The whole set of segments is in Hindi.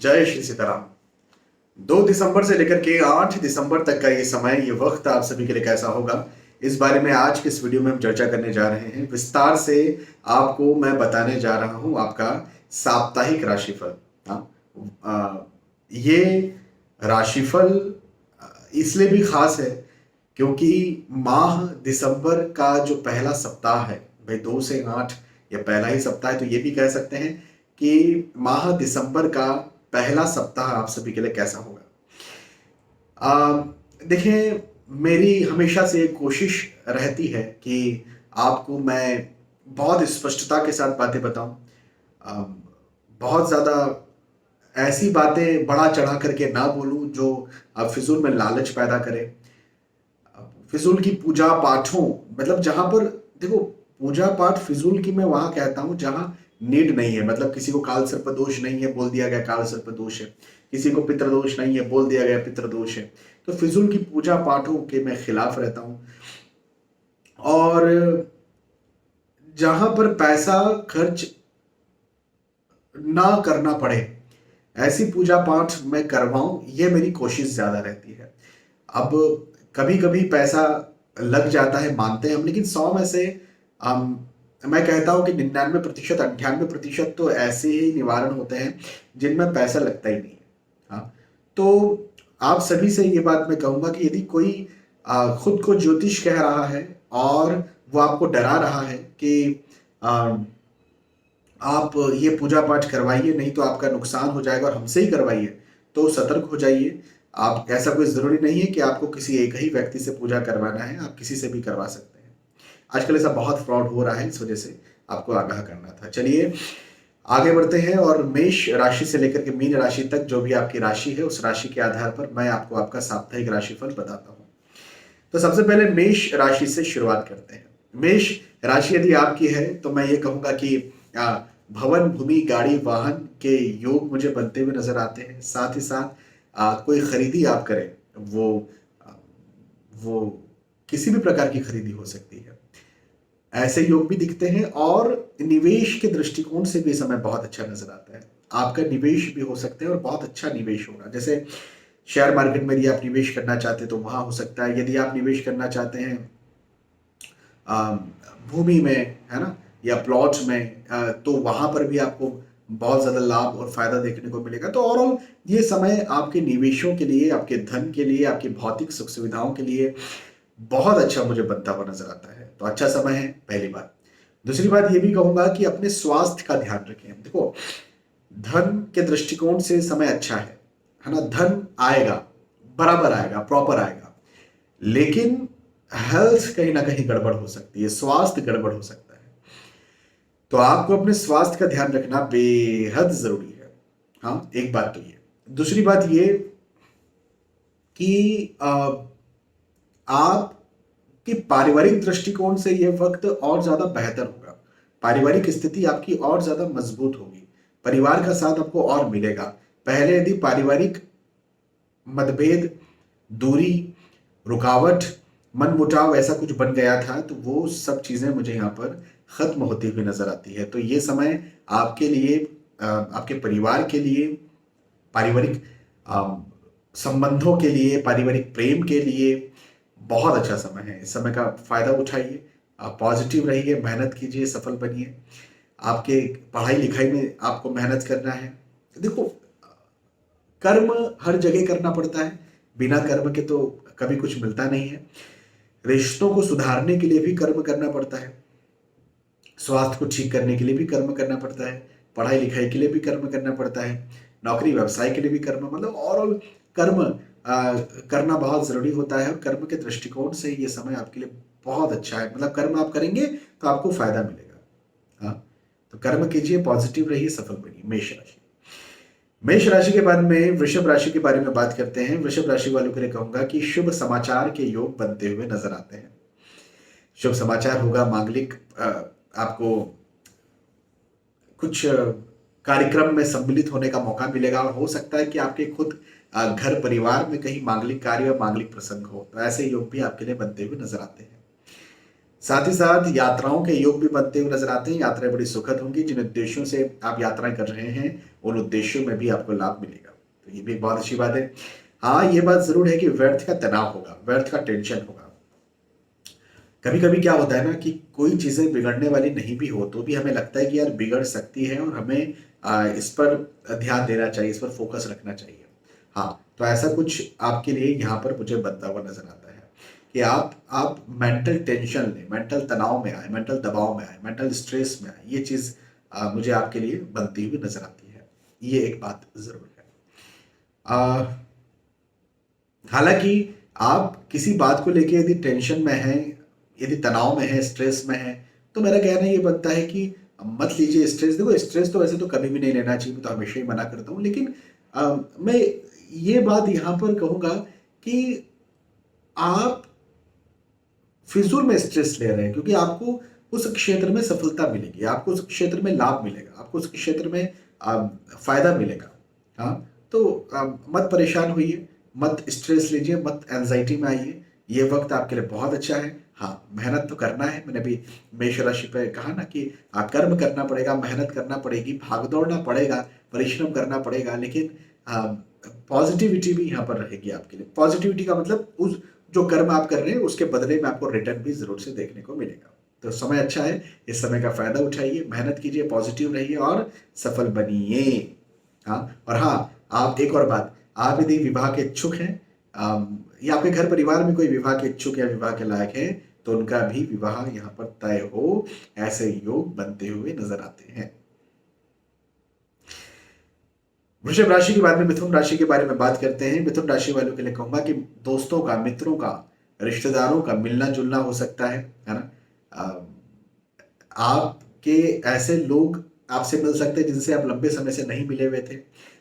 जय श्री सीताराम। 2 दिसंबर से लेकर के 8 दिसंबर तक का ये समय, ये वक्त आप सभी के लिए कैसा होगा, इस बारे में आज के इस वीडियो में हम चर्चा करने जा रहे हैं। विस्तार से आपको मैं बताने जा रहा हूं आपका साप्ताहिक राशिफल। ये राशिफल इसलिए भी खास है क्योंकि माह दिसंबर का जो पहला सप्ताह है, भाई 2 से 8 या पहला ही सप्ताह है, तो ये भी कह सकते हैं कि माह दिसंबर का पहला सप्ताह आप सभी के लिए कैसा होगा। देखिए, मेरी हमेशा से एक कोशिश रहती है कि आपको मैं बहुत स्पष्टता के साथ बातें बताऊं, बहुत ज़्यादा ऐसी बातें बढ़ा चढ़ा करके ना बोलूं जो फिजूल में लालच पैदा करे। फिजूल की पूजा पाठों, मतलब जहां पर देखो, पूजा पाठ फिजूल की मैं वहां कहता हूं जहां नीड नहीं है। मतलब किसी को काल सर्प दोष नहीं है, बोल दिया गया काल सर्प दोष है। किसी को पितृ दोष नहीं है, बोल दिया गया पितृ दोष है। तो फिजूल की पूजा पाठों के मैं खिलाफ रहता हूं। और जहां पर पैसा खर्च ना करना पड़े, ऐसी पूजा पाठ मैं करवाऊं, ये मेरी कोशिश ज्यादा रहती है। अब कभी कभी पैसा लग जाता है, मानते हैं हम, लेकिन 100 में से मैं कहता हूं कि 99% 98% तो ऐसे ही निवारण होते हैं जिनमें पैसा लगता ही नहीं है। हाँ, तो आप सभी से ये बात मैं कहूंगा कि यदि कोई खुद को ज्योतिष कह रहा है और वो आपको डरा रहा है कि आप ये पूजा पाठ करवाइए, नहीं तो आपका नुकसान हो जाएगा, और हमसे ही करवाइए, तो सतर्क हो जाइए। आप, ऐसा कोई जरूरी नहीं है कि आपको किसी एक ही व्यक्ति से पूजा करवाना है, आप किसी से भी करवा सकते हैं। आजकल ऐसा बहुत फ्रॉड हो रहा है, इस वजह से आपको आगाह करना था। चलिए आगे बढ़ते हैं और मेष राशि से लेकर के मीन राशि तक जो भी आपकी राशि है, उस राशि के आधार पर मैं आपको आपका साप्ताहिक राशिफल बताता हूं। तो सबसे पहले मेष राशि से शुरुआत करते हैं। मेष राशि यदि आपकी है तो मैं ये कहूंगा कि भवन, भूमि, गाड़ी, वाहन के योग मुझे बनते हुए नजर आते हैं। साथ ही साथ कोई खरीदी आप करें, वो किसी भी प्रकार की खरीदी हो सकती है, ऐसे योग भी दिखते हैं। और निवेश के दृष्टिकोण से भी समय बहुत अच्छा नजर आता है। आपका निवेश भी हो सकते हैं और बहुत अच्छा निवेश होगा। जैसे शेयर मार्केट में यदि आप निवेश करना चाहते हैं तो वहां हो सकता है। यदि आप निवेश करना चाहते हैं भूमि में, है ना, या प्लॉट में, तो वहां पर भी आपको बहुत ज्यादा लाभ और फायदा देखने को मिलेगा। तो ओवरऑल ये समय आपके निवेशों के लिए, आपके धन के लिए, आपकी भौतिक सुख सुविधाओं के लिए बहुत अच्छा मुझे बनता हुआ नजर आता है। तो अच्छा समय है, पहली बात। दूसरी बात ये भी कहूंगा कि अपने स्वास्थ्य का ध्यान रखें। देखो, धन के दृष्टिकोण से समय अच्छा है ना। धन आएगा, बराबर आएगा, प्रॉपर आएगा, लेकिन हेल्थ कहीं ना कहीं गड़बड़ हो सकती है, स्वास्थ्य गड़बड़ हो सकता है। तो आपको अपने स्वास्थ्य का ध्यान रखना बेहद जरूरी है। हाँ, एक बात तो ये। दूसरी बात ये कि आप कि पारिवारिक दृष्टिकोण से यह वक्त और ज्यादा बेहतर होगा। पारिवारिक स्थिति आपकी और ज्यादा मजबूत होगी, परिवार का साथ आपको और मिलेगा। पहले यदि पारिवारिक मतभेद, दूरी, रुकावट, मनमुटाव ऐसा कुछ बन गया था, तो वो सब चीजें मुझे यहाँ पर खत्म होती हुई नजर आती है। तो ये समय आपके लिए, आपके परिवार के लिए, पारिवारिक संबंधों के लिए, पारिवारिक प्रेम के लिए बहुत अच्छा समय है। इस समय का फायदा उठाइए, आप पॉजिटिव रहिए, मेहनत कीजिए, सफल बनिए। आपके पढ़ाई लिखाई में आपको मेहनत करना है। देखो, कर्म हर जगह करना पड़ता है, बिना कर्म के तो कभी कुछ मिलता नहीं है। रिश्तों को सुधारने के लिए भी कर्म करना पड़ता है, स्वास्थ्य को ठीक करने के लिए भी कर्म करना पड़ता है, पढ़ाई लिखाई के लिए भी कर्म करना पड़ता है, नौकरी व्यवसाय के लिए भी कर्म, मतलब ओवरऑल कर्म करना बहुत जरूरी होता है। और कर्म के दृष्टिकोण से ये समय आपके लिए बहुत अच्छा है। मतलब कर्म आप करेंगे तो आपको फायदा मिलेगा। हाँ, तो कर्म कीजिए, पॉजिटिव रहिए, सफल बनिए। मेष राशि। मेष राशि के बाद में वृषभ राशि के बारे में बात करते हैं। वृषभ राशि वालों के लिए कहूंगा कि शुभ समाचार के योग बनते हुए नजर आते हैं। शुभ समाचार होगा, मांगलिक आपको कुछ कार्यक्रम में सम्मिलित होने का मौका मिलेगा, और हो सकता है कि आपके खुद घर परिवार में कहीं मांगलिक कार्य और मांगलिक प्रसंग हो, तो ऐसे योग भी आपके लिए बनते हुए नजर आते हैं। साथ ही साथ यात्राओं के योग भी बनते हुए नजर आते हैं। यात्राएं बड़ी सुखद होंगी। जिन उद्देश्यों से आप यात्राएं कर रहे हैं उन उद्देश्यों में भी आपको लाभ मिलेगा, तो ये भी एक बहुत अच्छी बात है। हाँ, ये बात जरूर है कि व्यर्थ का तनाव होगा, व्यर्थ का टेंशन होगा। कभी कभी क्या होता है ना कि कोई चीजें बिगड़ने वाली नहीं भी हो तो भी हमें लगता है कि यार बिगड़ सकती है और हमें इस पर ध्यान देना चाहिए, इस पर फोकस रखना चाहिए। हाँ, तो ऐसा कुछ आपके लिए यहाँ पर मुझे बनता हुआ नजर आता है कि आप मेंटल टेंशन लें, मेंटल तनाव में आए, मेंटल दबाव में आए, मेंटल स्ट्रेस में आए, ये चीज मुझे आपके लिए बनती हुई नजर आती है। ये एक बात जरूर है। हालांकि आप किसी बात को लेके यदि टेंशन में हैं, यदि तनाव में है, स्ट्रेस में है, तो मेरा कहना ये बनता है कि मत लीजिए स्ट्रेस। देखो, स्ट्रेस तो वैसे तो कभी भी नहीं लेना चाहिए, मैं तो हमेशा ही मना करता हूँ, लेकिन मैं ये बात यहाँ पर कहूँगा कि आप फिजूल में स्ट्रेस ले रहे हैं, क्योंकि आपको उस क्षेत्र में सफलता मिलेगी, आपको उस क्षेत्र में लाभ मिलेगा, आपको उस क्षेत्र में फायदा मिलेगा। हाँ, तो मत परेशान होइए, मत स्ट्रेस लीजिए, मत एंजाइटी में आइए। ये वक्त आपके लिए बहुत अच्छा है। हाँ, मेहनत तो करना है। मैंने भी मेष राशि पे कहा ना कि कर्म करना पड़ेगा, मेहनत करना पड़ेगी, भाग दौड़ना पड़ेगा, परिश्रम करना पड़ेगा, लेकिन पॉजिटिविटी भी यहाँ पर रहेगी आपके लिए। पॉजिटिविटी का मतलब उस जो कर्म आप कर रहे हैं उसके बदले में आपको रिटर्न भी जरूर से देखने को मिलेगा। तो समय अच्छा है, इस समय का फायदा उठाइए, मेहनत कीजिए, पॉजिटिव रहिए और सफल बनिए। हाँ, और हाँ, आप एक और बात, आप यदि विवाह के इच्छुक हैं या आपके घर परिवार में कोई विवाह के इच्छुक या विवाह के लायक है, तो उनका भी विवाह यहाँ पर तय हो, ऐसे योग बनते हुए नजर आते हैं। वृषभ राशि के बाद में मिथुन राशि के बारे में बात करते हैं। मिथुन राशि वालों के लिए कहूंगा कि दोस्तों का, मित्रों का, रिश्तेदारों का मिलना जुलना हो सकता है ना। आपके ऐसे लोग आपसे मिल सकते हैं जिनसे आप लंबे समय से नहीं मिले हुए थे।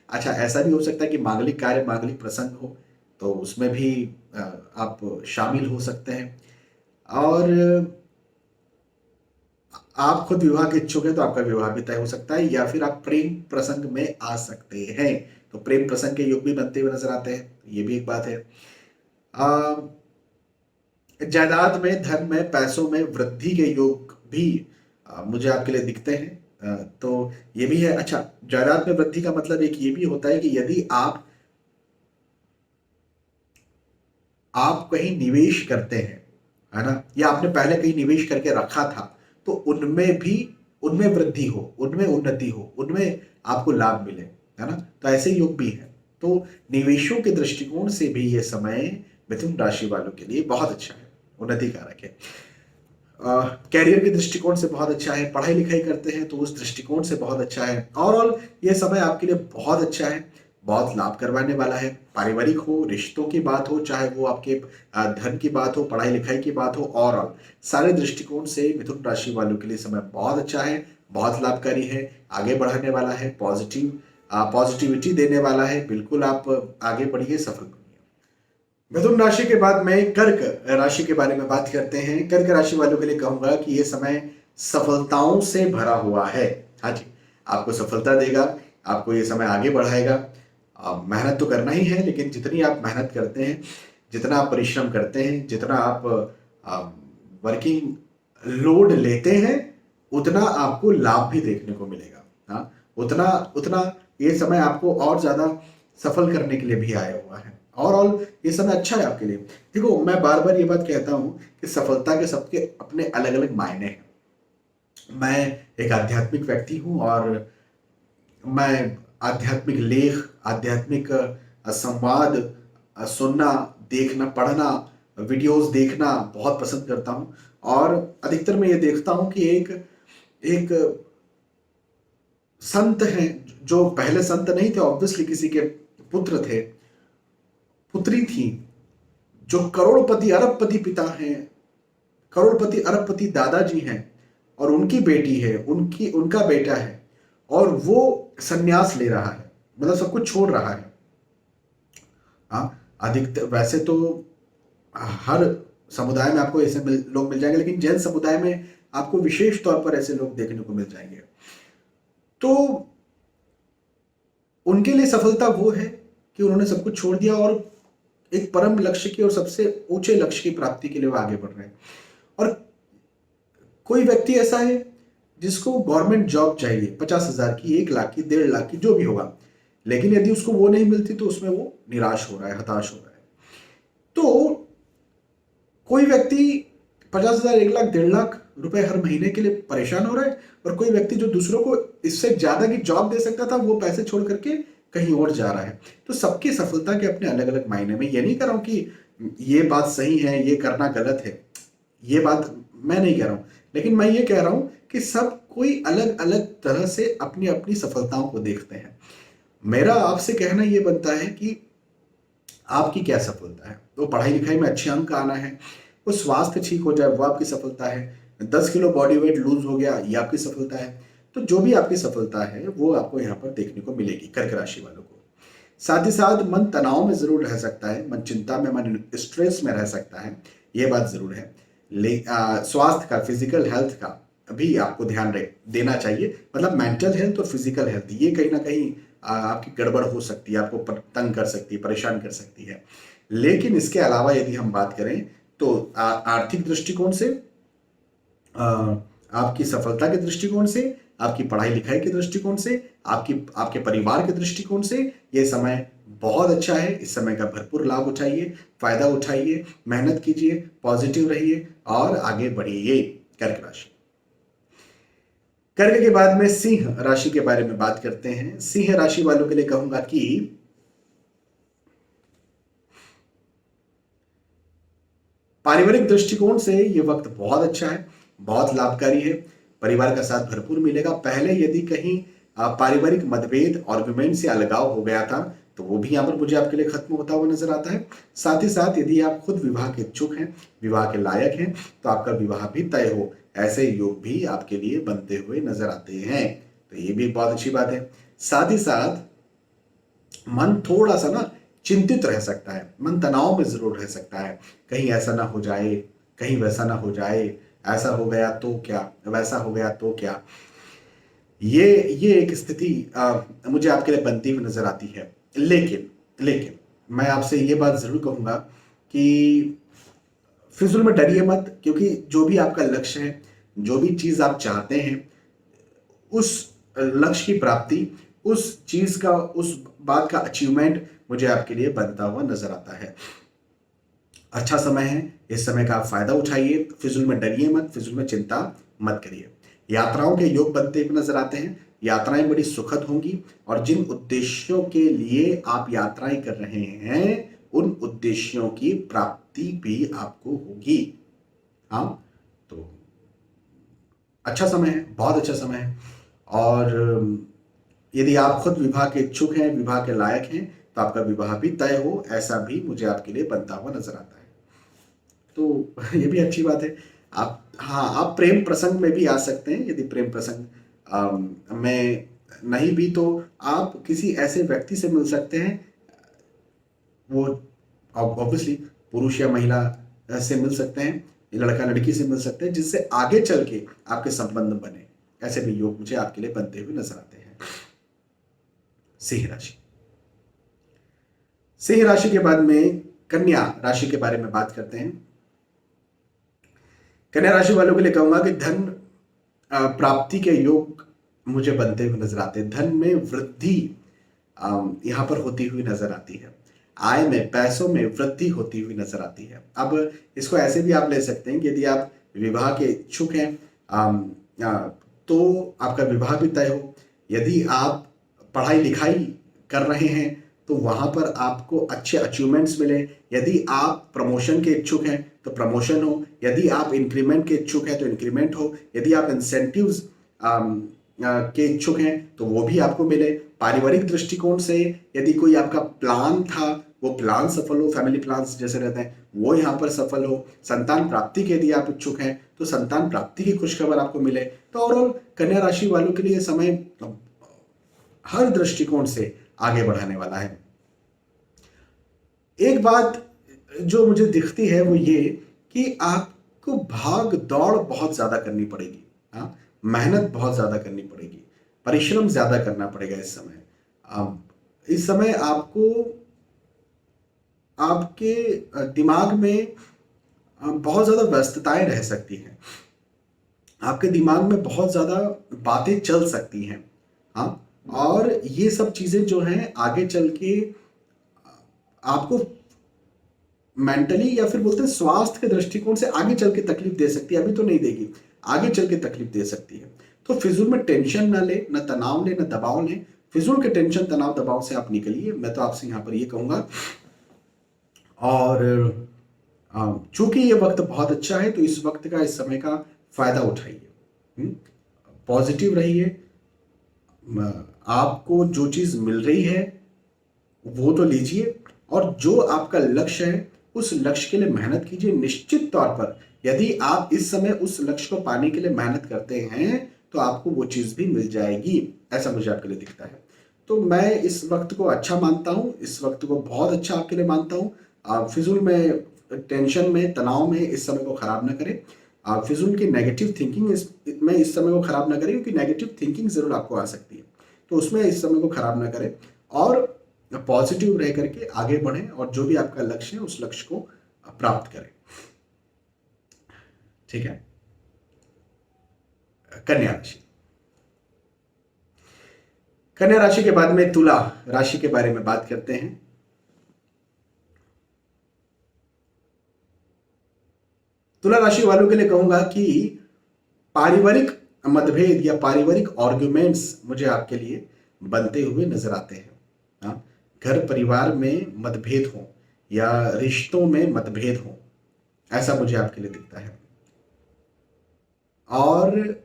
अच्छा, ऐसा भी हो सकता है कि मांगलिक कार्य, मांगलिक प्रसंग हो, तो उसमें भी आप शामिल हो सकते हैं। और आप खुद विवाह के इच्छुक हैं तो आपका विवाह भी तय हो सकता है, या फिर आप प्रेम प्रसंग में आ सकते हैं, तो प्रेम प्रसंग के योग भी बनते हुए नजर आते हैं। ये भी एक बात है। आ, जायदाद में, धन में, पैसों में वृद्धि के योग भी मुझे आपके लिए दिखते हैं। तो ये भी है। अच्छा, जायदाद में वृद्धि का मतलब एक ये भी होता है कि यदि आप कहीं निवेश करते हैं, है ना, या आपने पहले कहीं निवेश करके रखा था, तो उनमें भी, उनमें वृद्धि हो, उनमें उन्नति हो, उनमें आपको लाभ मिले, है ना। तो ऐसे योग भी है। तो निवेशों के दृष्टिकोण से भी ये समय मिथुन राशि वालों के लिए बहुत अच्छा है, उन्नति कारक है। कैरियर के दृष्टिकोण से बहुत अच्छा है। पढ़ाई लिखाई करते हैं तो उस दृष्टिकोण से बहुत अच्छा है। ओवरऑल ये समय आपके लिए बहुत अच्छा है, बहुत लाभ करवाने वाला है। पारिवारिक हो, रिश्तों की बात हो, चाहे वो आपके धन की बात हो, पढ़ाई लिखाई की बात हो, ओवरऑल सारे दृष्टिकोण से मिथुन राशि वालों के लिए समय बहुत अच्छा है, बहुत लाभकारी है, आगे बढ़ाने वाला है, पॉजिटिविटी देने वाला है। बिल्कुल आप आगे बढ़िए, सफल बनिए। मिथुन राशि के बाद में कर्क राशि के बारे में बात करते हैं। कर्क राशि वालों के लिए कहूंगा कि यह समय सफलताओं से भरा हुआ है। हाँ जी, आपको सफलता देगा, आपको ये समय आगे बढ़ाएगा। मेहनत तो करना ही है, लेकिन जितनी आप मेहनत करते हैं, जितना आप परिश्रम करते हैं, जितना आप वर्किंग लोड लेते हैं, उतना आपको लाभ भी देखने को मिलेगा। हाँ, उतना उतना ये समय आपको और ज्यादा सफल करने के लिए भी आया हुआ है। ओवरऑल ये समय अच्छा है आपके लिए। देखो, मैं बार बार ये बात कहता हूं कि सफलता के सबके अपने अलग अलग मायने हैं। मैं एक आध्यात्मिक व्यक्ति हूं और मैं आध्यात्मिक लेख, आध्यात्मिक संवाद सुनना, देखना, पढ़ना, वीडियोस देखना बहुत पसंद करता हूं। और अधिकतर मैं ये देखता हूं कि एक एक संत हैं, जो पहले संत नहीं थे, ऑब्वियसली किसी के पुत्र थे, पुत्री थी, जो करोड़पति अरबपति पिता हैं, करोड़पति अरबपति दादाजी हैं, और उनकी बेटी है, उनकी उनका बेटा है, और वो सन्यास ले रहा है, मतलब सब कुछ छोड़ रहा है। हाँ, अधिकतर वैसे तो हर समुदाय में आपको ऐसे लोग मिल जाएंगे, लेकिन जैन समुदाय में आपको विशेष तौर पर ऐसे लोग देखने को मिल जाएंगे। तो उनके लिए सफलता वो है कि उन्होंने सब कुछ छोड़ दिया और एक परम लक्ष्य की और सबसे ऊंचे लक्ष्य की प्राप्ति के लिए वो आगे बढ़ रहे हैं। और कोई व्यक्ति ऐसा है जिसको गवर्नमेंट जॉब चाहिए, 50,000 की, 1 लाख की, 1.5 लाख की, जो भी होगा, लेकिन यदि उसको वो नहीं मिलती तो उसमें वो निराश हो रहा है, हताश हो रहा है। तो कोई व्यक्ति 50,000, 1 लाख, 1.5 लाख रुपए हर महीने के लिए परेशान हो रहा है, और कोई व्यक्ति जो दूसरों को इससे ज्यादा की जॉब दे सकता था, वो पैसे छोड़ करके कहीं और जा रहा है। तो सबकी सफलता के अपने अलग अलग मायने में, ये नहीं कह रहा हूं कि ये बात सही है, ये करना गलत है, ये बात मैं नहीं कह रहा हूं, लेकिन मैं ये कह रहा हूं कि सब कोई अलग अलग तरह से अपनी अपनी सफलताओं को देखते हैं। मेरा आपसे कहना यह बनता है कि आपकी क्या सफलता है? वो पढ़ाई लिखाई में अच्छे अंक आना है, वो स्वास्थ्य ठीक हो जाए, वो आपकी सफलता है, 10 किलो बॉडी वेट लूज हो गया, ये आपकी सफलता है। तो जो भी आपकी सफलता है वो आपको यहाँ पर देखने को मिलेगी कर्क राशि वालों को। साथ ही साथ मन तनाव में जरूर रह सकता है, मन चिंता में, मन स्ट्रेस में रह सकता है, ये बात जरूर है। स्वास्थ्य का, फिजिकल हेल्थ का भी आपको ध्यान देना चाहिए, मतलब मेंटल हेल्थ और फिजिकल हेल्थ, ये कहीं ना कहीं आपकी गड़बड़ हो सकती है, आपको तंग कर सकती है, परेशान कर सकती है। लेकिन इसके अलावा यदि हम बात करें तो आर्थिक दृष्टिकोण से, आपकी सफलता के दृष्टिकोण से, आपकी पढ़ाई लिखाई के दृष्टिकोण से, आपके परिवार के दृष्टिकोण से ये समय बहुत अच्छा है। इस समय का भरपूर लाभ उठाइए, फायदा उठाइए, मेहनत कीजिए, पॉजिटिव रहिए और आगे बढ़िए। कर्क राशि। कर्क के बाद में सिंह राशि के बारे में बात करते हैं। सिंह राशि वालों के लिए कहूंगा कि पारिवारिक दृष्टिकोण से ये वक्त बहुत अच्छा है, बहुत लाभकारी है, परिवार का साथ भरपूर मिलेगा। पहले यदि कहीं पारिवारिक मतभेद, आर्गुमेंट से अलगाव हो गया था, तो वो भी यहाँ पर मुझे आपके लिए खत्म होता हुआ नजर आता है। साथ ही साथ यदि आप खुद विवाह के इच्छुक हैं, विवाह के लायक हैं, तो आपका विवाह भी तय हो, ऐसे योग भी आपके लिए बनते हुए नजर आते हैं। तो ये भी बहुत अच्छी बात है। साथ ही साथ मन थोड़ा सा ना चिंतित रह सकता है, मन तनाव में जरूर रह सकता है, कहीं ऐसा ना हो जाए, कहीं वैसा ना हो जाए, ऐसा हो गया तो क्या, वैसा हो गया तो क्या। ये एक स्थिति मुझे आपके लिए बनती हुई नजर आती है। लेकिन लेकिन मैं आपसे ये बात जरूर कहूंगा कि फिजूल में डरिए मत, क्योंकि जो भी आपका लक्ष्य है, जो भी चीज आप चाहते हैं, उस लक्ष्य की प्राप्ति, उस चीज का, उस बात का अचीवमेंट मुझे आपके लिए बनता हुआ नजर आता है। अच्छा समय है, इस समय का आप फायदा उठाइए, फिजूल में डरिए मत, फिजूल में चिंता मत करिए। यात्राओं के योग बनते हुए नजर आते हैं, यात्राएं बड़ी सुखद होंगी, और जिन उद्देश्यों के लिए आप यात्राएं कर रहे हैं, उन उद्देश्यों की प्राप्ति भी आपको होगी। हाँ, तो अच्छा समय है, बहुत अच्छा समय है। और यदि आप खुद विवाह के इच्छुक हैं, विवाह के लायक हैं, तो आपका विवाह भी तय हो, ऐसा भी मुझे आपके लिए बनता हुआ नजर आता है। तो ये भी अच्छी बात है। आप, हाँ, आप प्रेम प्रसंग में भी आ सकते हैं। यदि प्रेम प्रसंग में नहीं भी, तो आप किसी ऐसे व्यक्ति से मिल सकते हैं, वो ऑब्वियसली पुरुष या महिला से मिल सकते हैं, लड़का लड़की से मिल सकते हैं, जिससे आगे चल के आपके संबंध बने। ऐसे भी योग मुझे आपके लिए बनते हुए नजर आते हैं। सिंह राशि। सिंह राशि के बाद में कन्या राशि के बारे में बात करते हैं। कन्या राशि वालों के लिए कहूंगा कि धन प्राप्ति के योग मुझे बनते हुए नजर आते हैं। धन में वृद्धि यहां पर होती हुई नजर आती है। आय में, पैसों में वृद्धि होती हुई नजर आती है। अब इसको ऐसे भी आप ले सकते हैं कि यदि आप विवाह के इच्छुक हैं, तो आपका विवाह भी तय हो। यदि आप पढ़ाई लिखाई कर रहे हैं, तो वहां पर आपको अच्छे अचीवमेंट्स मिले। यदि आप प्रमोशन के इच्छुक हैं, तो प्रमोशन हो। यदि आप इंक्रीमेंट के इच्छुक हैं, तो इंक्रीमेंट हो। यदि आप इंसेंटिव्स के इच्छुक हैं, तो वो भी आपको मिले। पारिवारिक दृष्टिकोण से यदि कोई आपका प्लान था, वो प्लान सफल हो, फैमिली प्लान्स जैसे रहते हैं, वो यहाँ पर सफल हो। संतान प्राप्ति के यदि आप इच्छुक हैं, तो संतान प्राप्ति की खुशखबर आपको मिले। तो ओवरऑल कन्या राशि वालों के लिए समय हर दृष्टिकोण से आगे बढ़ाने वाला है। एक बात जो मुझे दिखती है वो ये कि आपको भाग दौड़ बहुत ज्यादा करनी पड़ेगी। हाँ, मेहनत बहुत ज्यादा करनी पड़ेगी, परिश्रम ज्यादा करना पड़ेगा इस समय। इस समय आपको आपके दिमाग में बहुत ज्यादा व्यस्तताएं रह सकती हैं। आपके दिमाग में बहुत ज़्यादा बातें चल सकती हैं। हाँ, और ये सब चीज़ें जो हैं आगे चल के आपको मेंटली या फिर बोलते हैं स्वास्थ्य के दृष्टिकोण से आगे चल के तकलीफ दे सकती है। अभी तो नहीं देगी, आगे चल के तकलीफ दे सकती है। तो फिजूल में टेंशन ना ले, ना तनाव ले, ना दबाव ले। फिजूल के टेंशन तनाव दबाव से आप निकलिए, मैं तो आपसे यहाँ पर ये कहूँगा। और चूंकि ये वक्त बहुत अच्छा है तो इस वक्त का, इस समय का फायदा उठाइए। पॉजिटिव रहिए। आपको जो चीज़ मिल रही है वो तो लीजिए, और जो आपका लक्ष्य है उस लक्ष्य के लिए मेहनत कीजिए। निश्चित तौर पर यदि आप इस समय उस लक्ष्य को पाने के लिए मेहनत करते हैं तो आपको वो चीज़ भी मिल जाएगी, ऐसा मुझे आपके लिए दिखता है। तो मैं इस वक्त को अच्छा मानता हूँ, इस वक्त को बहुत अच्छा आपके लिए मानता हूँ। आप फिजूल में, टेंशन में, तनाव में इस समय को खराब ना करें। आप फिजूल की नेगेटिव थिंकिंग में इस समय को खराब ना करें, क्योंकि नेगेटिव थिंकिंग जरूर आपको आ सकती है, तो उसमें इस समय को खराब ना करें। और पॉजिटिव रह करके आगे बढ़ें और जो भी आपका लक्ष्य है उस लक्ष्य को प्राप्त करें। ठीक है। कन्या राशि। कन्या राशि के बाद में तुला राशि के बारे में बात करते हैं। तुला राशि वालों के लिए कहूंगा कि पारिवारिक मतभेद या पारिवारिक आर्ग्यूमेंट्स मुझे आपके लिए बनते हुए नजर आते हैं। हाँ, घर परिवार में मतभेद हो या रिश्तों में मतभेद हो, ऐसा मुझे आपके लिए दिखता है। और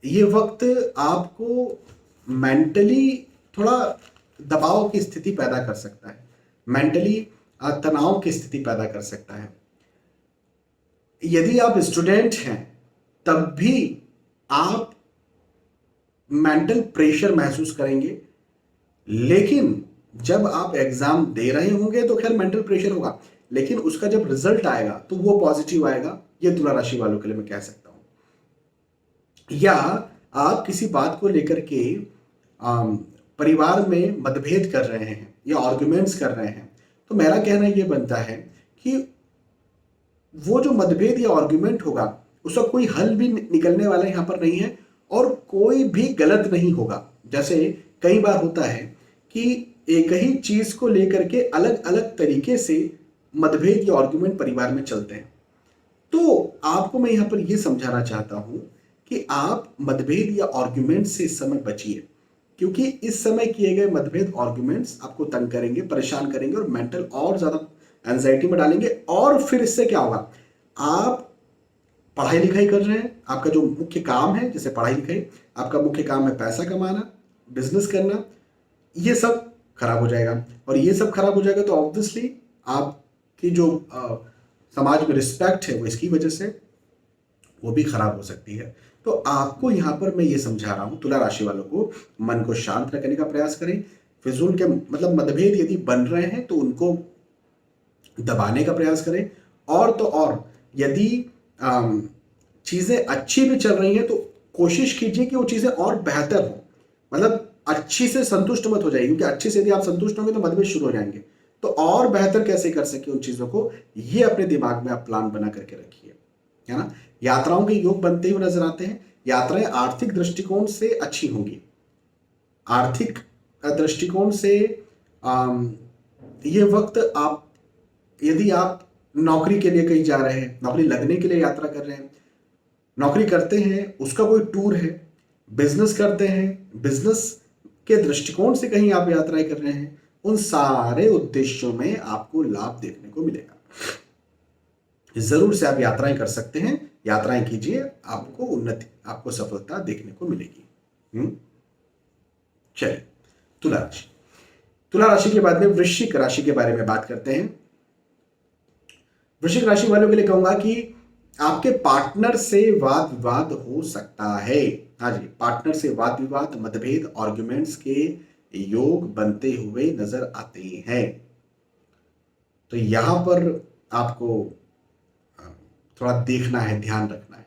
ये वक्त आपको मेंटली थोड़ा दबाव की स्थिति पैदा कर सकता है, मेंटली तनाव की स्थिति पैदा कर सकता है। यदि आप स्टूडेंट हैं तब भी आप मेंटल प्रेशर महसूस करेंगे, लेकिन जब आप एग्जाम दे रहे होंगे तो खैर मेंटल प्रेशर होगा, लेकिन उसका जब रिजल्ट आएगा तो वो पॉजिटिव आएगा। ये तुला राशि वालों के लिए मैं कह सकता हूं। या आप किसी बात को लेकर के परिवार में मतभेद कर रहे हैं या आर्गुमेंट्स कर रहे हैं, तो मेरा कहना यह बनता है कि वो जो मतभेद या आर्गुमेंट होगा उसका कोई हल भी निकलने वाला यहां पर नहीं है, और कोई भी गलत नहीं होगा। जैसे कई बार होता है कि एक ही चीज को लेकर के अलग अलग तरीके से मतभेद या आर्गुमेंट परिवार में चलते हैं। तो आपको मैं यहां पर यह समझाना चाहता हूं कि आप मतभेद या आर्गुमेंट से इस समय बचिए, क्योंकि इस समय किए गए मतभेद आर्गुमेंट्स आपको तंग करेंगे, परेशान करेंगे और मेंटल और ज्यादा एंजाइटी में डालेंगे। और फिर इससे क्या होगा, आप पढ़ाई लिखाई कर रहे हैं, आपका जो मुख्य काम है, जैसे पढ़ाई लिखाई, आपका मुख्य काम है पैसा कमाना, बिजनेस करना, ये सब खराब हो जाएगा। और ये सब खराब हो जाएगा तो ऑब्वियसली आपकी जो समाज में रिस्पेक्ट है वो इसकी वजह से वो भी खराब हो सकती है। तो आपको यहां पर मैं ये समझा रहा हूं, तुला राशि वालों को मन को शांत रखने का प्रयास करें। फिजूल के मतलब मतभेद यदि बन रहे हैं तो उनको दबाने का प्रयास करें। और तो और यदि चीजें अच्छी भी चल रही हैं तो कोशिश कीजिए कि वो चीजें और बेहतर हो। मतलब अच्छी से संतुष्ट मत हो जाइए, क्योंकि अच्छे से यदि आप संतुष्ट होंगे तो मतभेद शुरू हो जाएंगे। तो और बेहतर कैसे कर सके उन चीजों को, ये अपने दिमाग में आप प्लान बना करके रखिए, है ना। यात्राओं के योग बनते हुए नजर आते हैं। यात्राएं आर्थिक दृष्टिकोण से अच्छी होंगी। आर्थिक दृष्टिकोण से ये वक्त आप, यदि आप नौकरी के लिए कहीं जा रहे हैं, नौकरी लगने के लिए यात्रा कर रहे हैं, नौकरी करते हैं उसका कोई टूर है, बिजनेस करते हैं, बिजनेस के दृष्टिकोण से कहीं आप यात्राएं कर रहे हैं, उन सारे उद्देश्यों में आपको लाभ देखने को मिलेगा। जरूर से आप यात्राएं कर सकते हैं, यात्राएं कीजिए, आपको उन्नति, आपको सफलता देखने को मिलेगी। चलिए, तुला राशि। तुला राशि के बाद में वृश्चिक राशि के बारे में बात करते हैं। वृश्चिक राशि वालों के लिए कहूंगा कि आपके पार्टनर से वाद विवाद हो सकता है। हाँ जी, पार्टनर से वाद विवाद, मतभेद, आर्गुमेंट्स के योग बनते हुए नजर आते हैं। तो यहां पर आपको थोड़ा देखना है, ध्यान रखना है।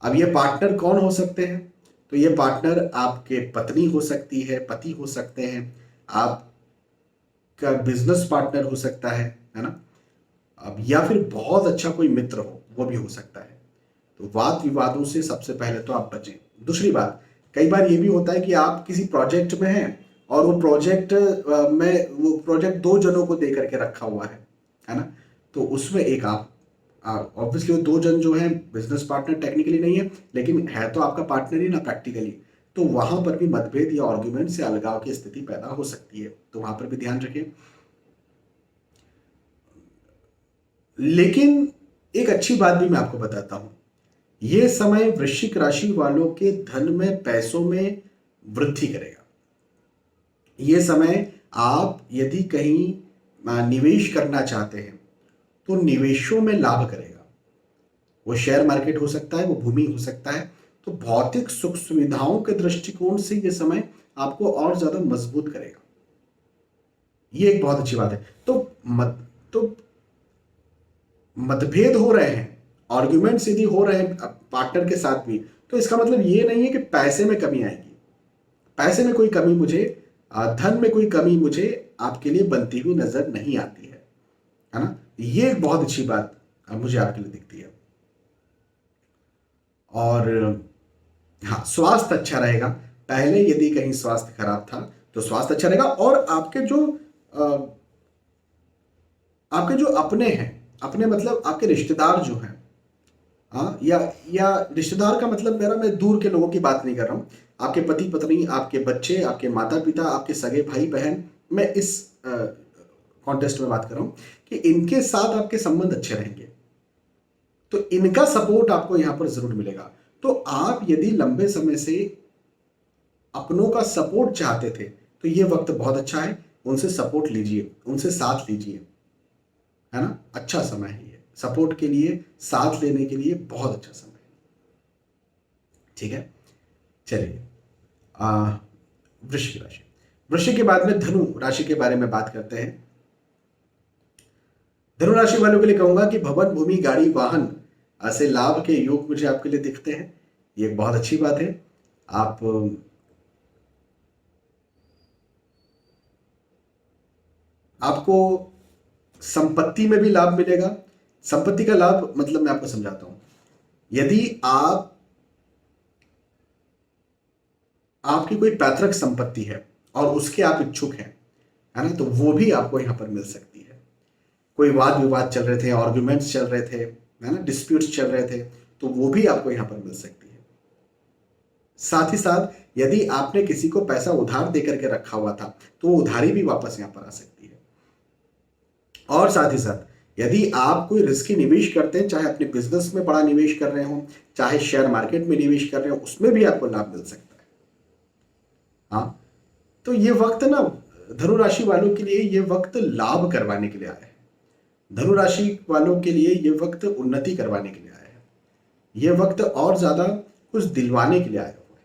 अब ये पार्टनर कौन हो सकते हैं, तो ये पार्टनर आपके पत्नी हो सकती है, पति हो सकते हैं, आपका बिजनेस पार्टनर हो सकता है ना। अब या फिर बहुत अच्छा कोई मित्र हो, वो भी हो सकता है। वाद विवादों से सबसे पहले तो आप बचें। दूसरी बात, कई बार ये भी होता है कि आप किसी प्रोजेक्ट में हैं और वो प्रोजेक्ट में वो प्रोजेक्ट दो जनों को दे करके रखा हुआ है ना। तो उसमें एक आप ऑब्वियसली वो दो जन जो हैं बिजनेस पार्टनर टेक्निकली नहीं है, लेकिन है तो आपका पार्टनर ही ना प्रैक्टिकली। तो वहां पर भी मतभेद या आर्ग्यूमेंट से अलगाव की स्थिति पैदा हो सकती है, तो वहां पर भी ध्यान रखें। लेकिन एक अच्छी बात भी मैं आपको बताता हूं, यह समय वृश्चिक राशि वालों के धन में, पैसों में वृद्धि करेगा। यह समय आप यदि कहीं निवेश करना चाहते हैं तो निवेशों में लाभ करेगा। वो शेयर मार्केट हो सकता है, वो भूमि हो सकता है। तो भौतिक सुख सुविधाओं के दृष्टिकोण से यह समय आपको और ज्यादा मजबूत करेगा। ये एक बहुत अच्छी बात है। तो मतभेद हो रहे हैं, आर्ग्यूमेंट्स यदि हो रहे हैं पार्टनर के साथ भी, तो इसका मतलब ये नहीं है कि पैसे में कमी आएगी। पैसे में कोई कमी मुझे, धन में कोई कमी मुझे आपके लिए बनती हुई नजर नहीं आती है ना। ये एक बहुत अच्छी बात मुझे आपके लिए दिखती है। और हाँ, स्वास्थ्य अच्छा रहेगा। पहले यदि कहीं स्वास्थ्य खराब था तो स्वास्थ्य अच्छा रहेगा। और आपके जो अपने हैं, अपने मतलब आपके रिश्तेदार जो हैं, हाँ, या रिश्तेदार का मतलब मेरा, मैं दूर के लोगों की बात नहीं कर रहा हूँ। आपके पति पत्नी, आपके बच्चे, आपके माता पिता, आपके सगे भाई बहन, मैं इस कॉन्टेस्ट में बात कर रहा हूँ कि इनके साथ आपके संबंध अच्छे रहेंगे। तो इनका सपोर्ट आपको यहां पर जरूर मिलेगा। तो आप यदि लंबे समय से अपनों का सपोर्ट चाहते थे तो ये वक्त बहुत अच्छा है। उनसे सपोर्ट लीजिए, उनसे साथ लीजिए, है ना। अच्छा समय है ये सपोर्ट के लिए, साथ लेने के लिए बहुत अच्छा समय है। ठीक है, चलिए वृश्चिक राशि, वृश्चिक के बाद में धनु राशि के बारे में बात करते हैं। धनु राशि वालों के लिए कहूंगा कि भवन, भूमि, गाड़ी, वाहन ऐसे लाभ के योग मुझे आपके लिए दिखते हैं। ये एक बहुत अच्छी बात है। आपको संपत्ति में भी लाभ मिलेगा। संपत्ति का लाभ मतलब मैं आपको समझाता हूं। यदि आपकी कोई पैतृक संपत्ति है और उसके आप इच्छुक हैं, है ना, तो वो भी आपको यहां पर मिल सकती है। कोई वाद विवाद चल रहे थे, आर्ग्यूमेंट्स चल रहे थे, है ना, डिस्प्यूट्स चल रहे थे, तो वो भी आपको यहां पर मिल सकती है। साथ ही साथ यदि आपने किसी को पैसा उधार देकर के रखा हुआ था तो वो उधारी भी वापस यहां पर आ सकती है। और साथ ही साथ यदि आप कोई रिस्की निवेश करते हैं, चाहे अपने बिजनेस में बड़ा निवेश कर रहे हो, चाहे शेयर मार्केट में निवेश कर रहे हो, उसमें भी आपको लाभ मिल सकता है। हाँ, तो ये वक्त ना धनु राशि वालों के लिए ये वक्त लाभ करवाने के लिए आया है। धनु राशि वालों के लिए ये वक्त उन्नति करवाने के लिए आया है। ये वक्त और ज्यादा कुछ दिलवाने के लिए आया हुआ है।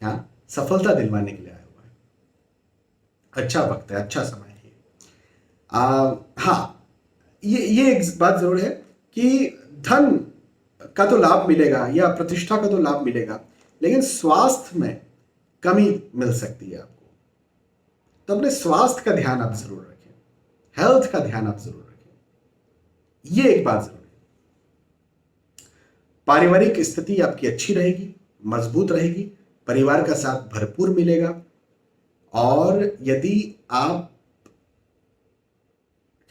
हाँ, सफलता दिलवाने के लिए आया हुआ है। अच्छा वक्त है, अच्छा समय है। हाँ, ये एक बात जरूर है कि धन का तो लाभ मिलेगा या प्रतिष्ठा का तो लाभ मिलेगा, लेकिन स्वास्थ्य में कमी मिल सकती है आपको। तो अपने स्वास्थ्य का ध्यान आप जरूर रखें, हेल्थ का ध्यान आप जरूर रखें। ये एक बात जरूर है। पारिवारिक स्थिति आपकी अच्छी रहेगी, मजबूत रहेगी, परिवार का साथ भरपूर मिलेगा। और यदि आप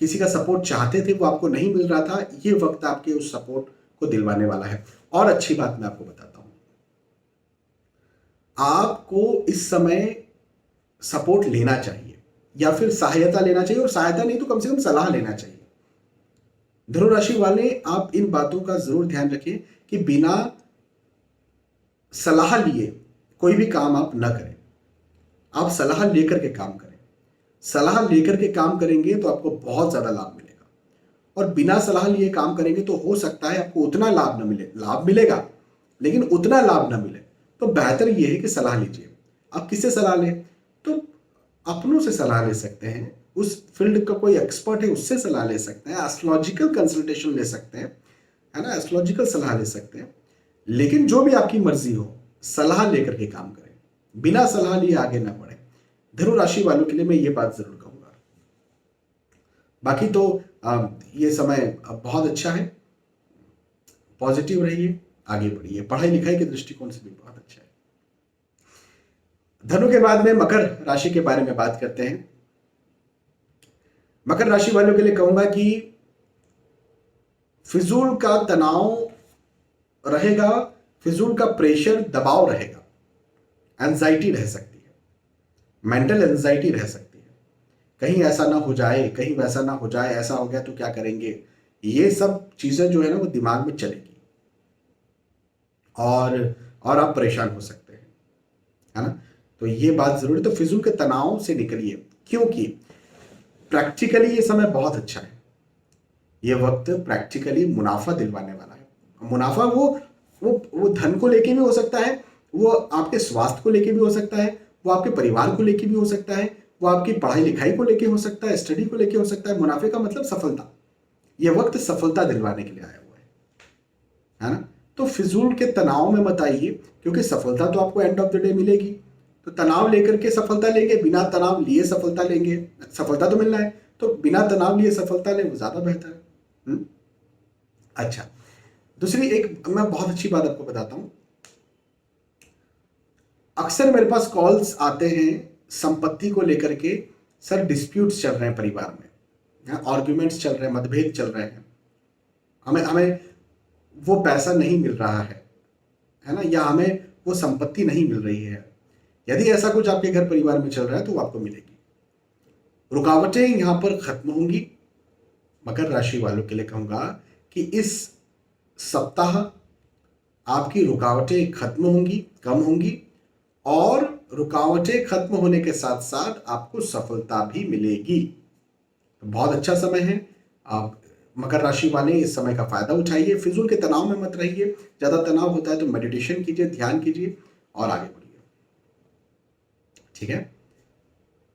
किसी का सपोर्ट चाहते थे, वो आपको नहीं मिल रहा था, ये वक्त आपके उस सपोर्ट को दिलवाने वाला है। और अच्छी बात मैं आपको बताता हूं, आपको इस समय सपोर्ट लेना चाहिए या फिर सहायता लेना चाहिए, और सहायता नहीं तो कम से कम सलाह लेना चाहिए। धनु राशि वाले, आप इन बातों का जरूर ध्यान रखें कि बिना सलाह लिए कोई भी काम आप ना करें। आप सलाह लेकर के काम करें। सलाह लेकर के काम करेंगे तो आपको बहुत ज्यादा लाभ मिलेगा, और बिना सलाह लिए काम करेंगे तो हो सकता है आपको उतना लाभ ना मिले। लाभ मिलेगा लेकिन उतना लाभ ना मिले। तो बेहतर यह है कि सलाह लीजिए। आप किससे सलाह लें? तो अपनों से सलाह ले सकते हैं, उस फील्ड का कोई एक्सपर्ट है उससे सलाह ले सकते हैं, एस्ट्रोलॉजिकल कंसल्टेशन ले सकते हैं, है ना, एस्ट्रोलॉजिकल सलाह ले सकते हैं। लेकिन जो भी आपकी मर्जी हो, सलाह लेकर के काम करें, बिना सलाह लिए आगे ना बढ़े। धनु राशि वालों के लिए मैं ये बात जरूर कहूंगा। बाकी तो ये समय बहुत अच्छा है, पॉजिटिव रहिए, आगे बढ़िए। पढ़ाई लिखाई के दृष्टिकोण से भी बहुत अच्छा है। धनु के बाद में मकर राशि के बारे में बात करते हैं। मकर राशि वालों के लिए कहूंगा कि फिजूल का तनाव रहेगा, फिजूल का प्रेशर, दबाव रहेगा, एंजाइटी रह सकती है, मेंटल एंजाइटी रह सकती है। कहीं ऐसा ना हो जाए, कहीं वैसा ना हो जाए, ऐसा हो गया तो क्या करेंगे, ये सब चीजें जो है ना वो दिमाग में चलेगी और आप परेशान हो सकते हैं, है ना। तो ये बात जरूरी। तो फिजूल के तनाव से निकलिए, क्योंकि प्रैक्टिकली ये समय बहुत अच्छा है। ये वक्त प्रैक्टिकली मुनाफा दिलवाने वाला है। मुनाफा वो धन को लेके भी हो सकता है, वो आपके स्वास्थ्य को लेके भी हो सकता है, वो आपके परिवार को लेके भी हो सकता है, वो आपकी पढ़ाई लिखाई को लेके हो सकता है, स्टडी को लेके हो सकता है। मुनाफे का मतलब सफलता। ये वक्त सफलता दिलवाने के लिए आया हुआ है ना। तो फिजूल के तनाव में मत आइए, क्योंकि सफलता तो आपको एंड ऑफ द डे मिलेगी। तो तनाव लेकर के सफलता लेंगे, बिना तनाव लिए सफलता लेंगे, सफलता तो मिलना है, तो बिना तनाव लिए सफलता लें वो ज्यादा बेहतर है। अच्छा, दूसरी एक मैं बहुत अच्छी बात आपको बताता हूं। अक्सर मेरे पास कॉल्स आते हैं संपत्ति को लेकर के, सर डिस्प्यूट्स चल रहे हैं परिवार में, आर्ग्यूमेंट्स चल रहे हैं, मतभेद चल रहे हैं, हमें हमें वो पैसा नहीं मिल रहा है ना, या हमें वो संपत्ति नहीं मिल रही है। यदि ऐसा कुछ आपके घर परिवार में चल रहा है तो वो आपको मिलेगी। रुकावटें यहां पर खत्म होंगी। मकर राशि वालों के लिए कहूंगा कि इस सप्ताह आपकी रुकावटें खत्म होंगी, कम होंगी, और रुकावटें खत्म होने के साथ साथ आपको सफलता भी मिलेगी। बहुत अच्छा समय है। आप मकर राशि वाले इस समय का फायदा उठाइए, फिजूल के तनाव में मत रहिए। ज्यादा तनाव होता है तो मेडिटेशन कीजिए, ध्यान कीजिए और आगे बढ़िए। ठीक है।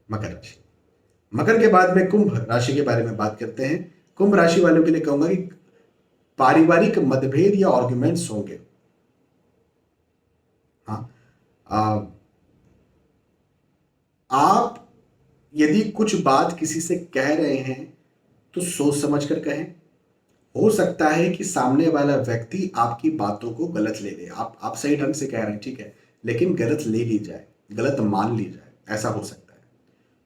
मकर राशि। मकर के बाद में कुंभ राशि के बारे में बात करते हैं। कुंभ राशि वालों के लिए कहूंगा कि पारिवारिक मतभेद या आर्ग्यूमेंट्स होंगे। हाँ, आप यदि कुछ बात किसी से कह रहे हैं तो सोच समझ कर कहें। हो सकता है कि सामने वाला व्यक्ति आपकी बातों को गलत ले ले। आप सही ढंग से कह रहे हैं, ठीक है, लेकिन गलत ले ली जाए, गलत मान ली जाए, ऐसा हो सकता है।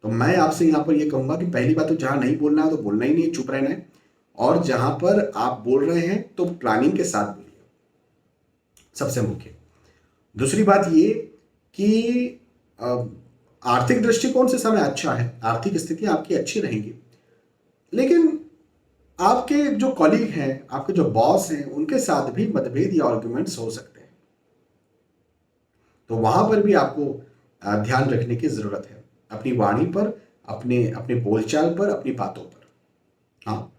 तो मैं आपसे यहां पर यह कहूंगा कि पहली बात तो जहां नहीं बोलना है तो बोलना ही नहीं, चुप रहना है। और जहां पर आप बोल रहे हैं तो प्लानिंग के साथ बोलिए, सबसे मुख्य। दूसरी बात ये कि आर्थिक दृष्टिकोण से समय अच्छा है, आर्थिक स्थिति आपकी अच्छी रहेंगी, लेकिन आपके जो कॉलीग हैं, आपके जो बॉस हैं, उनके साथ भी मतभेद या आर्ग्यूमेंट्स हो सकते हैं। तो वहां पर भी आपको ध्यान रखने की जरूरत है, अपनी वाणी पर, अपने अपने बोलचाल पर, अपनी बातों पर। हाँ,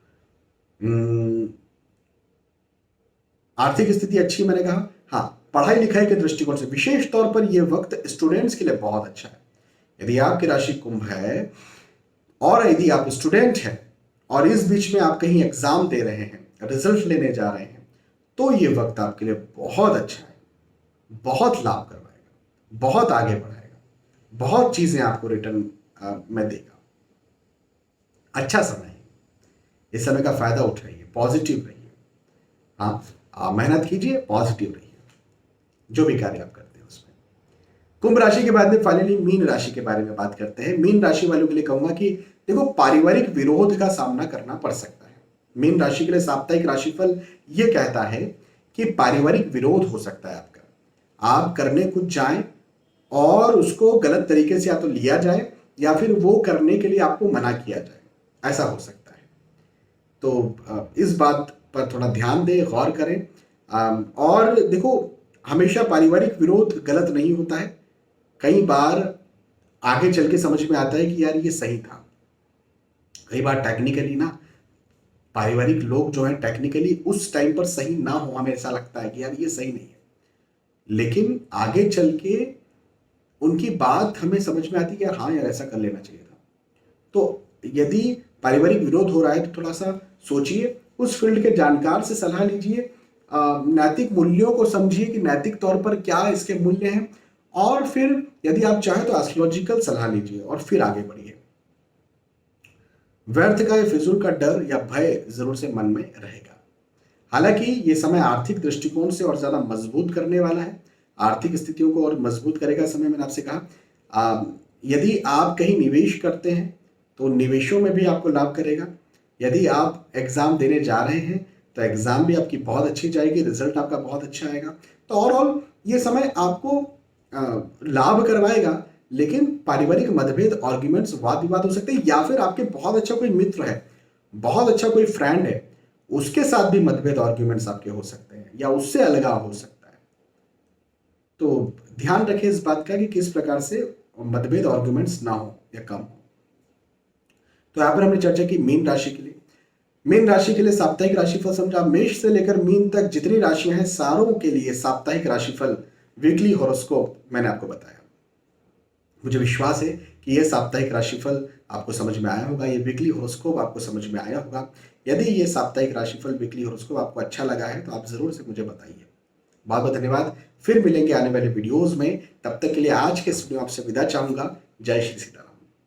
आर्थिक स्थिति अच्छी मैंने कहा। हाँ, पढ़ाई लिखाई के दृष्टिकोण से विशेष तौर पर यह वक्त स्टूडेंट्स के लिए बहुत अच्छा है। यदि आपकी राशि कुंभ है और यदि आप स्टूडेंट हैं और इस बीच में आप कहीं एग्जाम दे रहे हैं, रिजल्ट लेने जा रहे हैं, तो यह वक्त आपके लिए बहुत अच्छा है, बहुत लाभ करवाएगा, बहुत आगे बढ़ाएगा, बहुत चीजें आपको रिटर्न में देगा। अच्छा समय है, इस समय का फायदा उठाइए, पॉजिटिव रहिए। हाँ, मेहनत कीजिए, पॉजिटिव रहिए जो भी कार्य आप करते हैं उसमें। कुंभ राशि के बाद में फाइनली मीन राशि के बारे में बात करते हैं। मीन राशि वालों के लिए कहूंगा कि देखो, पारिवारिक विरोध का सामना करना पड़ सकता है। मीन राशि के लिए साप्ताहिक राशिफल यह कहता है कि पारिवारिक विरोध हो सकता है आपका। आप करने कुछ जाएं और उसको गलत तरीके से या तो लिया जाए या फिर वो करने के लिए आपको मना किया जाए, ऐसा हो सकता है। तो इस बात पर थोड़ा ध्यान दें, गौर करें। और देखो, हमेशा पारिवारिक विरोध गलत नहीं होता है। कई बार आगे चल के समझ में आता है कि यार ये सही था। कई बार टेक्निकली ना, पारिवारिक लोग जो हैं टेक्निकली उस टाइम पर सही ना हो, हमें ऐसा लगता है कि यार ये सही नहीं है, लेकिन आगे चल के उनकी बात हमें समझ में आती है कि हाँ यार ऐसा कर लेना चाहिए था। तो यदि पारिवारिक विरोध हो रहा है तो थोड़ा सा सोचिए, उस फील्ड के जानकार से सलाह लीजिए, नैतिक मूल्यों को समझिए कि नैतिक तौर पर क्या इसके मूल्य हैं, और फिर यदि आप चाहें तो एस्ट्रोलॉजिकल सलाह लीजिए और फिर आगे बढ़िए। व्यर्थ का या फिजूल का डर या भय जरूर से मन में रहेगा। हालांकि ये समय आर्थिक दृष्टिकोण से और ज्यादा मजबूत करने वाला है, आर्थिक स्थितियों को और मजबूत करेगा समय। मैंने आपसे कहा यदि आप कहीं निवेश करते हैं तो निवेशों में भी आपको लाभ करेगा। यदि आप एग्जाम देने जा रहे हैं तो एग्जाम भी आपकी बहुत अच्छी जाएगी, रिजल्ट आपका बहुत अच्छा आएगा। तो ओवरऑल ये समय आपको लाभ करवाएगा, लेकिन पारिवारिक मतभेद, आर्ग्यूमेंट्स, वाद विवाद हो सकते हैं, या फिर आपके बहुत अच्छा कोई मित्र है, बहुत अच्छा कोई फ्रेंड है, उसके साथ भी मतभेद, आर्ग्यूमेंट्स आपके हो सकते हैं, या उससे अलगाव हो सकता है। तो ध्यान रखें इस बात का कि किस प्रकार से मतभेद, आर्ग्यूमेंट्स ना हो या कम हो। तो यहां पर हमने चर्चा की मीन राशि के लिए। मीन राशि के लिए साप्ताहिक राशिफल समझा। मेष से लेकर मीन तक जितनी राशियां हैं सारों के लिए साप्ताहिक राशिफल, वीकली हॉरोस्कोप मैंने आपको बताया। मुझे विश्वास है कि यह साप्ताहिक राशिफल आपको समझ में आया होगा, ये वीकली हॉरोस्कोप आपको समझ में आया होगा। यदि ये साप्ताहिक राशिफल, वीकली हॉरोस्कोप आपको अच्छा लगा है तो आप जरूर से मुझे बताइए। बहुत बहुत धन्यवाद। फिर मिलेंगे आने वाले वीडियोज में। तब तक के लिए आज के इस वीडियो आपसे विदा चाहूंगा। जय श्री सीताराम।